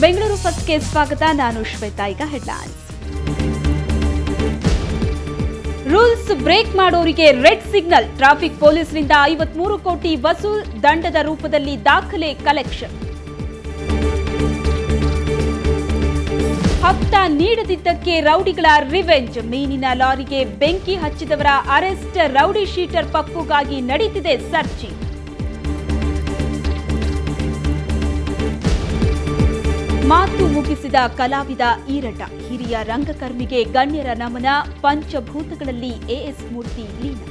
ಬೆಂಗಳೂರು ಫಸ್ಟ್ಗೆ ಸ್ವಾಗತ. ನಾನು ಶ್ವೇತಾ. ಈಗ ಹೆಡ್ಲೈನ್ಸ್. ರೂಲ್ಸ್ ಬ್ರೇಕ್ ಮಾಡೋರಿಗೆ ರೆಡ್ ಸಿಗ್ನಲ್. ಟ್ರಾಫಿಕ್ ಪೊಲೀಸರಿಂದ 53 ಕೋಟಿ ವಸೂಲ್. ದಂಡದ ರೂಪದಲ್ಲಿ ದಾಖಲೆ ಕಲೆಕ್ಷನ್. ಹಪ್ತ ನೀಡದಿದ್ದಕ್ಕೆ ರೌಡಿಗಳ ರಿವೆಂಜ್. ಮೀನಿನ ಲಾರಿಗೆ ಬೆಂಕಿ ಹಚ್ಚಿದವರ ಅರೆಸ್ಟ್. ರೌಡಿ ಶೀಟರ್ ಪಪ್ಪುಗಾಗಿ ನಡೀತಿದೆ ಸರ್ಚಿಂಗ್. ಮಾತು ಮುಗಿಸಿದ ಕಲಾವಿದ ಈರಟ. ಹಿರಿಯ ರಂಗಕರ್ಮಿಗೆ ಗಣ್ಯರ ನಮನ. ಪಂಚಭೂತಗಳಲ್ಲಿ ಎಎಸ್ ಮೂರ್ತಿ ಲೀನ.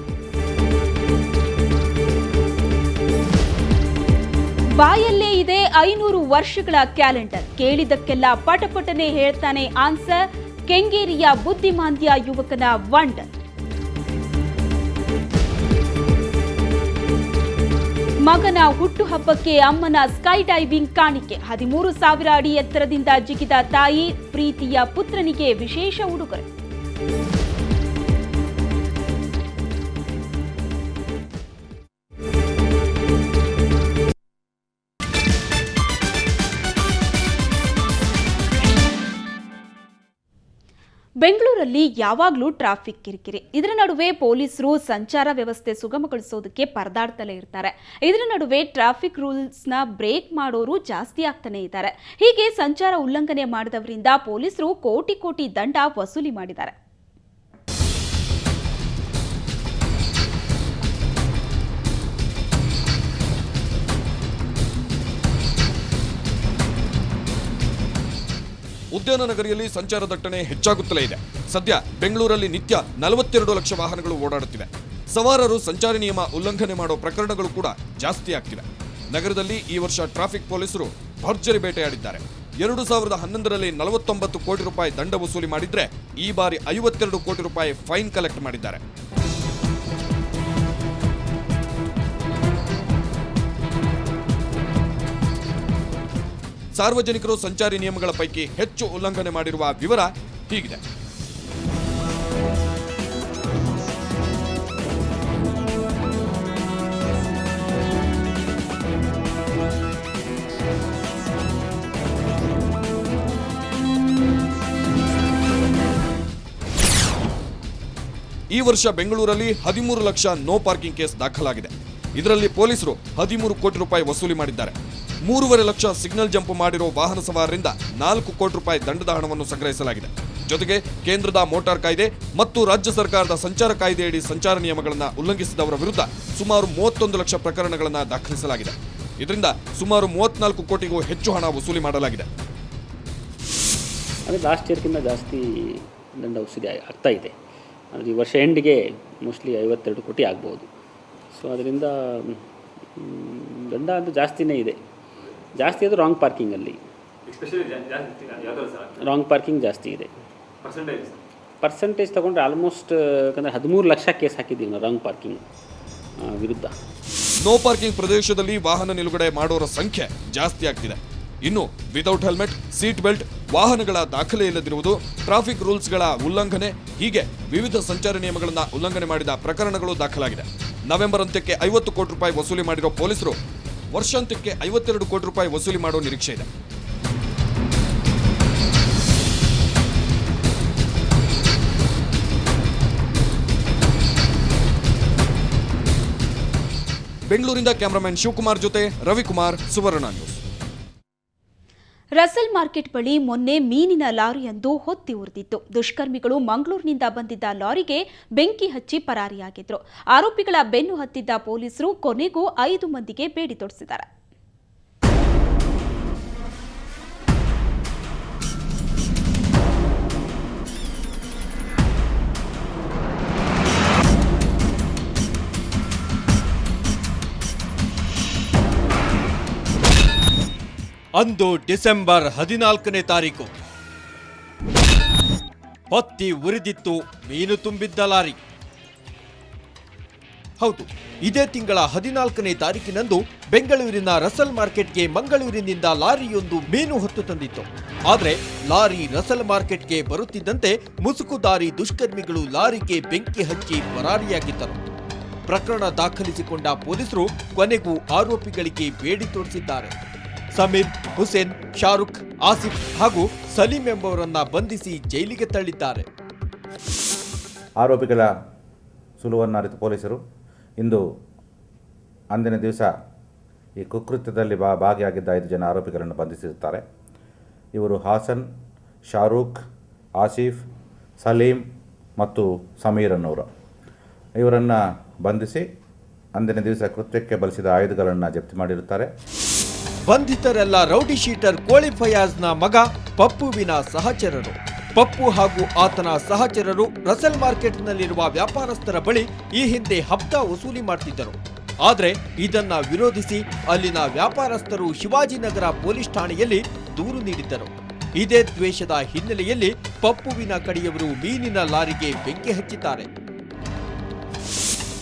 ಬಾಯಲ್ಲೇ ಇದೆ 500 ವರ್ಷಗಳ ಕ್ಯಾಲೆಂಡರ್. ಕೇಳಿದಕ್ಕೆಲ್ಲ ಪಟಪಟನೆ ಹೇಳ್ತಾನೆ ಆನ್ಸರ್. ಕೆಂಗೇರಿಯ ಬುದ್ಧಿಮಾಂದ್ಯ ಯುವಕನ ವಂಡರ್. ಮಗನ ಹುಟ್ಟುಹಬ್ಬಕ್ಕೆ ಅಮ್ಮನ ಸ್ಕೈ ಡೈವಿಂಗ್ ಕಾಣಿಕೆ. 13,000 ಅಡಿ ಎತ್ತರದಿಂದ ಜಿಗಿದ ತಾಯಿ. ಪ್ರೀತಿಯ ಪುತ್ರನಿಗೆ ವಿಶೇಷ ಉಡುಗೊರೆ. ಬೆಂಗಳೂರಲ್ಲಿ ಯಾವಾಗಲೂ ಟ್ರಾಫಿಕ್ ಕಿರಿಕಿರಿ. ಇದರ ನಡುವೆ ಪೊಲೀಸರು ಸಂಚಾರ ವ್ಯವಸ್ಥೆ ಸುಗಮಗೊಳಿಸೋದಕ್ಕೆ ಪರದಾಡ್ತಲೇ ಇರ್ತಾರೆ. ಇದರ ನಡುವೆ ಟ್ರಾಫಿಕ್ ರೂಲ್ಸ್ನ ಬ್ರೇಕ್ ಮಾಡೋರು ಜಾಸ್ತಿ ಆಗ್ತಾನೆ ಇದ್ದಾರೆ. ಹೀಗೆ ಸಂಚಾರ ಉಲ್ಲಂಘನೆ ಮಾಡಿದವರಿಂದ ಪೊಲೀಸರು ಕೋಟಿ ದಂಡ ವಸೂಲಿ ಮಾಡಿದ್ದಾರೆ. ಉದ್ಯಾನ ನಗರಿಯಲ್ಲಿ ಸಂಚಾರ ದಟ್ಟಣೆ ಹೆಚ್ಚಾಗುತ್ತಲೇ ಇದೆ. ಸದ್ಯ ಬೆಂಗಳೂರಲ್ಲಿ ನಿತ್ಯ 42 ಲಕ್ಷ ವಾಹನಗಳು ಓಡಾಡುತ್ತಿವೆ. ಸವಾರರು ಸಂಚಾರಿ ನಿಯಮ ಉಲ್ಲಂಘನೆ ಮಾಡೋ ಪ್ರಕರಣಗಳು ಕೂಡ ಜಾಸ್ತಿ ಆಗ್ತಿವೆ. ನಗರದಲ್ಲಿ ಈ ವರ್ಷ ಟ್ರಾಫಿಕ್ ಪೊಲೀಸರು ಭರ್ಜರಿ ಬೇಟೆಯಾಡಿದ್ದಾರೆ. 2011ರಲ್ಲಿ 49 ಕೋಟಿ ರೂಪಾಯಿ ದಂಡ ವಸೂಲಿ ಮಾಡಿದ್ರೆ ಈ ಬಾರಿ 52 ಕೋಟಿ ರೂಪಾಯಿ ಫೈನ್ ಕಲೆಕ್ಟ್ ಮಾಡಿದ್ದಾರೆ. ಸಾರ್ವಜನಿಕರು ಸಂಚಾರಿ ನಿಯಮಗಳ ಪೈಕಿ ಹೆಚ್ಚು ಉಲ್ಲಂಘನೆ ಮಾಡಿರುವ ವಿವರ ಹೀಗಿದೆ. ಈ ವರ್ಷ ಬೆಂಗಳೂರಲ್ಲಿ 13 ಲಕ್ಷ ನೋ ಪಾರ್ಕಿಂಗ್ ಕೇಸ್ ದಾಖಲಾಗಿದೆ. ಇದರಲ್ಲಿ ಪೊಲೀಸರು 13 ಕೋಟಿ ರೂಪಾಯಿ ವಸೂಲಿ ಮಾಡಿದ್ದಾರೆ. 3.5 ಲಕ್ಷ ಸಿಗ್ನಲ್ ಜಂಪ್ ಮಾಡಿರೋ ವಾಹನ ಸವಾರರಿಂದ 4 ಕೋಟಿ ರೂಪಾಯಿ ದಂಡದ ಹಣವನ್ನು ಸಂಗ್ರಹಿಸಲಾಗಿದೆ. ಜೊತೆಗೆ ಕೇಂದ್ರದ ಮೋಟಾರ್ ಕಾಯ್ದೆ ಮತ್ತು ರಾಜ್ಯ ಸರ್ಕಾರದ ಸಂಚಾರ ಕಾಯ್ದೆಯಡಿ ಸಂಚಾರ ನಿಯಮಗಳನ್ನು ಉಲ್ಲಂಘಿಸಿದವರ ವಿರುದ್ಧ ಸುಮಾರು 31 ಲಕ್ಷ ಪ್ರಕರಣಗಳನ್ನು ದಾಖಲಿಸಲಾಗಿದೆ. ಇದರಿಂದ ಸುಮಾರು 34 ಕೋಟಿಗೂ ಹೆಚ್ಚು ಹಣ ವಸೂಲಿ ಮಾಡಲಾಗಿದೆ. ಅಂದರೆ ಲಾಸ್ಟ್ ಇಯರ್ಗಿಂತ ಜಾಸ್ತಿ ದಂಡ ವಸೂಲಿ ಆಗ್ತಾ ಇದೆ. ಅಂದರೆ ಈ ವರ್ಷ ಎಂಡಿಗೆ ಮೋಸ್ಟ್ಲಿ 52 ಕೋಟಿ ಆಗ್ಬೋದು. ಸೊ ಅದರಿಂದ ದಂಡ ಅಂತೂ ಜಾಸ್ತಿನೇ ಇದೆ. ಜಾಸ್ತಿ ಅದು ರಾಂಗ್ ಪಾರ್ಕಿಂಗಲ್ಲಿ. ರಾಂಗ್ ಪಾರ್ಕಿಂಗ್ ಜಾಸ್ತಿ ಇದೆ. ಪರ್ಸೆಂಟೇಜ್ ತಗೊಂಡ್ರೆ ಆಲ್ಮೋಸ್ಟ್ ಯಾಕಂದರೆ 13 ಲಕ್ಷ ಕೇಸ್ ಹಾಕಿದ್ದೀವಿ ನಾವು ರಾಂಗ್ ಪಾರ್ಕಿಂಗ್ ವಿರುದ್ಧ. ನೋ ಪಾರ್ಕಿಂಗ್ ಪ್ರದೇಶದಲ್ಲಿ ವಾಹನ ನಿಲುಗಡೆ ಮಾಡೋರ ಸಂಖ್ಯೆ ಜಾಸ್ತಿ ಆಗ್ತಿದೆ. ಇನ್ನು ವಿತೌಟ್ ಹೆಲ್ಮೆಟ್, ಸೀಟ್ ಬೆಲ್ಟ್, ವಾಹನಗಳ ದಾಖಲೆ ಇಲ್ಲದಿರುವುದು, ಟ್ರಾಫಿಕ್ ರೂಲ್ಸ್ಗಳ ಉಲ್ಲಂಘನೆ ಹೀಗೆ ವಿವಿಧ ಸಂಚಾರ ನಿಯಮಗಳನ್ನು ಉಲ್ಲಂಘನೆ ಮಾಡಿದ ಪ್ರಕರಣಗಳು ದಾಖಲಾಗಿದೆ. ನವೆಂಬರ್ ಅಂತ್ಯಕ್ಕೆ 50 ಕೋಟಿ ರೂಪಾಯಿ ವಸೂಲಿ ಮಾಡಿರೋ ಪೊಲೀಸರು ವರ್ಷಾಂತ್ಯಕ್ಕೆ 52 ಕೋಟಿ ರೂಪಾಯಿ ವಸೂಲಿ ಮಾಡೋ ನಿರೀಕ್ಷೆ ಇದೆ. ಬೆಂಗಳೂರಿಂದ ಕ್ಯಾಮರಾಮನ್ ಶಿವಕುಮಾರ್ ಜೊತೆ ರವಿಕುಮಾರ್, ಸುವರ್ಣ ನ್ಯೂಸ್. ರಸಲ್ ಮಾರ್ಕೆಟ್ ಬಳಿ ಮೊನ್ನೆ ಮೀನಿನ ಲಾರಿಯೊಂದು ಹೊತ್ತಿ ಉರಿದಿತ್ತು. ದುಷ್ಕರ್ಮಿಗಳು ಮಂಗಳೂರಿನಿಂದ ಬಂದಿದ್ದ ಲಾರಿಗೆ ಬೆಂಕಿ ಹಚ್ಚಿ ಪರಾರಿಯಾಗಿದ್ರು. ಆರೋಪಿಗಳ ಬೆನ್ನು ಹತ್ತಿದ್ದ ಪೊಲೀಸರು ಕೊನೆಗೂ 5 ಮಂದಿಗೆ ಬೇಡಿ ತೊಡಿಸಿದ್ದಾರೆ. ಅಂದು ಡಿಸೆಂಬರ್ 14ನೇ ತಾರೀಕು. ಹೊತ್ತಿ ಉರಿದಿತ್ತು ಮೀನು ತುಂಬಿದ್ದ ಲಾರಿ. ಹೌದು, ಇದೇ ತಿಂಗಳ 14ನೇ ತಾರೀಕಿನಂದು ಬೆಂಗಳೂರಿನ ರಸಲ್ ಮಾರ್ಕೆಟ್ಗೆ ಮಂಗಳೂರಿನಿಂದ ಲಾರಿಯೊಂದು ಮೀನು ಹೊತ್ತು ತಂದಿತ್ತು. ಆದರೆ ಲಾರಿ ರಸಲ್ ಮಾರ್ಕೆಟ್ಗೆ ಬರುತ್ತಿದ್ದಂತೆ ಮುಸುಕುದಾರಿ ದುಷ್ಕರ್ಮಿಗಳು ಲಾರಿಗೆ ಬೆಂಕಿ ಹಚ್ಚಿ ಪರಾರಿಯಾಗಿದ್ದರು. ಪ್ರಕರಣ ದಾಖಲಿಸಿಕೊಂಡ ಪೊಲೀಸರು ಕೊನೆಗೂ ಆರೋಪಿಗಳಿಗೆ ಬೇಡಿ ತೋರಿಸಿದ್ದಾರೆ. ಸಮೀರ್, ಹುಸೇನ್, ಶಾರುಖ್, ಆಸಿಫ್ ಹಾಗೂ ಸಲೀಂ ಎಂಬುವರನ್ನ ಬಂಧಿಸಿ ಜೈಲಿಗೆ ತಳ್ಳಿದ್ದಾರೆ. ಆರೋಪಿಗಳ ಸುಳುವನ್ನು ಅರಿತು ಪೊಲೀಸರು ಇಂದು ಅಂದಿನ ದಿವಸ ಈ ಕುಕೃತ್ಯದಲ್ಲಿ ಭಾಗಿಯಾಗಿದ್ದ 5 ಜನ ಆರೋಪಿಗಳನ್ನು ಬಂಧಿಸಿರುತ್ತಾರೆ. ಇವರು ಹಾಸನ್, ಶಾರೂಖ್, ಆಸಿಫ್, ಸಲೀಂ ಮತ್ತು ಸಮೀರ್ ಅನ್ನೋರು. ಇವರನ್ನು ಬಂಧಿಸಿ ಅಂದಿನ ದಿವಸ ಕೃತ್ಯಕ್ಕೆ ಬಳಸಿದ ಆಯುಧಗಳನ್ನು ಜಪ್ತಿ ಮಾಡಿರುತ್ತಾರೆ. ಬಂಧಿತರೆಲ್ಲ ರೌಡಿ ಶೀಟರ್ ಕೋಳಿ ಫಯಾಜ್ನ ಮಗ ಪಪ್ಪುವಿನ ಸಹಚರರು. ಪಪ್ಪು ಹಾಗೂ ಆತನ ಸಹಚರರು ರಸಲ್ ಮಾರ್ಕೆಟ್ನಲ್ಲಿರುವ ವ್ಯಾಪಾರಸ್ಥರ ಬಳಿ ಈ ಹಿಂದೆ ಹಪ್ತಾ ವಸೂಲಿ ಮಾಡ್ತಿದ್ದರು. ಆದರೆ ಇದನ್ನ ವಿರೋಧಿಸಿ ಅಲ್ಲಿನ ವ್ಯಾಪಾರಸ್ಥರು ಶಿವಾಜಿನಗರ ಪೊಲೀಸ್ ಠಾಣೆಯಲ್ಲಿ ದೂರು ನೀಡಿದ್ದರು. ಇದೇ ದ್ವೇಷದ ಹಿನ್ನೆಲೆಯಲ್ಲಿ ಪಪ್ಪುವಿನ ಕಡೆಯವರು ಮೀನಿನ ಲಾರಿಗೆ ಬೆಂಕಿ ಹಚ್ಚಿದ್ದಾರೆ.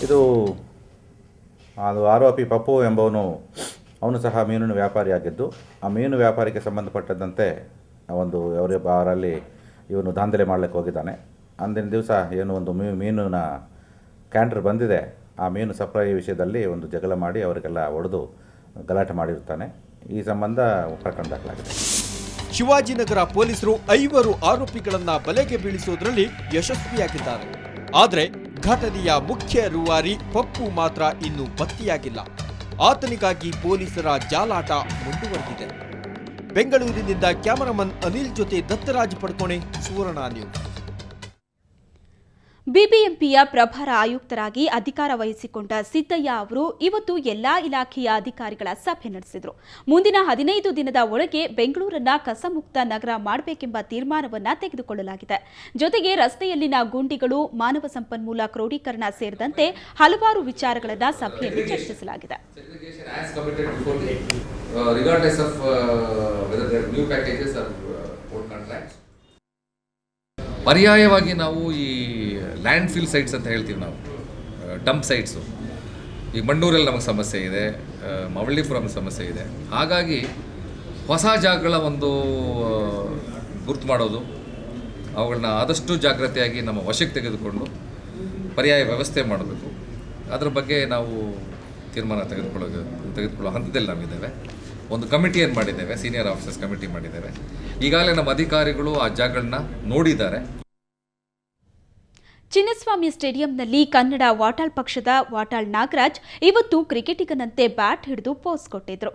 ಇದು ಆರೋಪಿ ಪಪ್ಪು ಎಂಬವನು ಅವನು ಸಹ ಮೀನಿನ ವ್ಯಾಪಾರಿಯಾಗಿದ್ದು, ಆ ಮೀನು ವ್ಯಾಪಾರಕ್ಕೆ ಸಂಬಂಧಪಟ್ಟಂತೆ ಅವರಲ್ಲಿ ಇವನು ದಾಂಧಲೆ ಮಾಡಲಿಕ್ಕೆ ಹೋಗಿದ್ದಾನೆ. ಅಂದಿನ ದಿವಸ ಏನು ಒಂದು ಮೀನಿನ ಕ್ಯಾಂಟರ್ ಬಂದಿದೆ, ಆ ಮೀನು ಸಪ್ಲೈ ವಿಷಯದಲ್ಲಿ ಒಂದು ಜಗಳ ಮಾಡಿ ಅವರಿಗೆಲ್ಲ ಹೊಡೆದು ಗಲಾಟೆ ಮಾಡಿರ್ತಾನೆ. ಈ ಸಂಬಂಧ ಪ್ರಕರಣ ದಾಖಲಾಗಿದೆ. ಶಿವಾಜಿನಗರ ಪೊಲೀಸರು 5 ಆರೋಪಿಗಳನ್ನ ಬಲೆಗೆ ಬೀಳಿಸುವುದರಲ್ಲಿ ಯಶಸ್ವಿಯಾಗಿದ್ದಾರೆ. ಆದರೆ ಘಟನೆಯ ಮುಖ್ಯ ರೂವಾರಿ ಪಪ್ಪು ಮಾತ್ರ ಇನ್ನೂ ಪತ್ತೆಯಾಗಿಲ್ಲ. ಆತನಿಗಾಗಿ ಪೊಲೀಸರ ಜಾಲಾಟ ಮುಂದುವರೆದಿದೆ. ಬೆಂಗಳೂರಿನಿಂದ ಕ್ಯಾಮರಾಮನ್ ಅನಿಲ್ ಜೊತೆ ದತ್ತರಾಜ್ ಪಡ್ಕೋಣೆ, ಸುವರ್ಣ ನ್ಯೂಸ್. ಬಿಬಿಎಂಪಿಯ ಪ್ರಭಾರ ಆಯುಕ್ತರಾಗಿ ಅಧಿಕಾರ ವಹಿಸಿಕೊಂಡ ಸಿದ್ದಯ್ಯ ಅವರು ಇವತ್ತು ಎಲ್ಲಾ ಇಲಾಖೆಯ ಅಧಿಕಾರಿಗಳ ಸಭೆ ನಡೆಸಿದರು. ಮುಂದಿನ 15 ದಿನದ ಒಳಗೆ ಬೆಂಗಳೂರನ್ನ ಕಸಮುಕ್ತ ನಗರ ಮಾಡಬೇಕೆಂಬ ತೀರ್ಮಾನವನ್ನ ತೆಗೆದುಕೊಳ್ಳಲಾಗಿದೆ. ಜೊತೆಗೆ ರಸ್ತೆಯಲ್ಲಿನ ಗುಂಡಿಗಳು, ಮಾನವ ಸಂಪನ್ಮೂಲ ಕ್ರೋಢೀಕರಣ ಸೇರಿದಂತೆ ಹಲವಾರು ವಿಚಾರಗಳನ್ನು ಸಭೆಯಲ್ಲಿ ಚರ್ಚಿಸಲಾಗಿದೆ. ಪರ್ಯಾಯವಾಗಿ ನಾವು ಈ ಲ್ಯಾಂಡ್ ಫಿಲ್ ಸೈಟ್ಸ್ ಅಂತ ಹೇಳ್ತೀವಿ, ನಾವು ಡಂಪ್ ಸೈಟ್ಸು, ಈ ಮಣ್ಣೂರಲ್ಲಿ ನಮಗೆ ಸಮಸ್ಯೆ ಇದೆ, ಮವಳ್ಳಿಪುರಂ ಸಮಸ್ಯೆ ಇದೆ. ಹಾಗಾಗಿ ಹೊಸ ಜಾಗಗಳ ಒಂದು ಗುರುತು ಮಾಡೋದು, ಅವುಗಳನ್ನ ಆದಷ್ಟು ಜಾಗ್ರತೆಯಾಗಿ ನಮ್ಮ ವಶಕ್ಕೆ ತೆಗೆದುಕೊಂಡು ಪರ್ಯಾಯ ವ್ಯವಸ್ಥೆ ಮಾಡಬೇಕು. ಅದರ ಬಗ್ಗೆ ನಾವು ತೀರ್ಮಾನ ತೆಗೆದುಕೊಳ್ಳೋ ಹಂತದಲ್ಲಿ ನಾವಿದ್ದೇವೆ. ಒಂದು ಕಮಿಟಿಯನ್ನು ಮಾಡಿದ್ದೇವೆ, ಸೀನಿಯರ್ ಆಫೀಸರ್ಸ್ ಕಮಿಟಿ ಮಾಡಿದ್ದೇವೆ. ಈಗಾಗಲೇ ನಮ್ಮ ಅಧಿಕಾರಿಗಳು ಆ ಜಾಗಗಳನ್ನ ನೋಡಿದ್ದಾರೆ. ಚಿನ್ನಸ್ವಾಮಿ ಸ್ಟೇಡಿಯಂನಲ್ಲಿ ಕನ್ನಡ ವಾಟಾಳ್ ಪಕ್ಷದ ವಾಟಾಳ್ ನಾಗರಾಜ್ ಇವತ್ತು ಕ್ರಿಕೆಟಿಗನಂತೆ ಬ್ಯಾಟ್ ಹಿಡಿದು ಪೋಸ್ ಕೊಟ್ಟಿದ್ರು.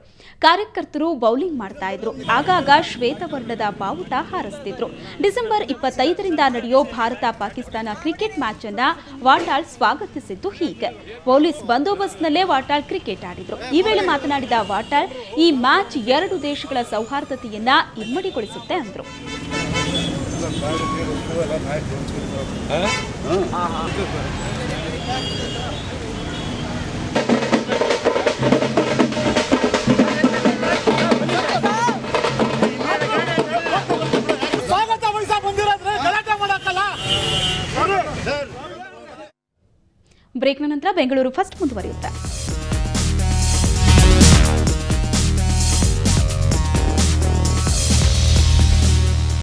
ಕಾರ್ಯಕರ್ತರು ಬೌಲಿಂಗ್ ಮಾಡ್ತಾ ಇದ್ರು. ಆಗಾಗ ಶ್ವೇತವರ್ಣದ ಬಾವುಟ ಹಾರಿಸ್ತಿದ್ರು. ಡಿಸೆಂಬರ್ 25ರಿಂದ ನಡೆಯೋ ಭಾರತ ಪಾಕಿಸ್ತಾನ ಕ್ರಿಕೆಟ್ ಮ್ಯಾಚ್ ಅನ್ನ ವಾಟಾಳ್ ಸ್ವಾಗತಿಸಿದ್ದು ಹೀಗೆ. ಪೊಲೀಸ್ ಬಂದೋಬಸ್ತ್ನಲ್ಲೇ ವಾಟಾಳ್ ಕ್ರಿಕೆಟ್ ಆಡಿದ್ರು. ಈ ವೇಳೆ ಮಾತನಾಡಿದ ವಾಟಾಳ್, ಈ ಮ್ಯಾಚ್ 2 ದೇಶಗಳ ಸೌಹಾರ್ದತೆಯನ್ನ ಇಮ್ಮಡಿಗೊಳಿಸುತ್ತೆ ಅಂದ್ರು. ಬ್ರೇಕ್ನ ನಂತರ ಬೆಂಗಳೂರು ಫಸ್ಟ್ ಮುಂದುವರಿಯುತ್ತೆ.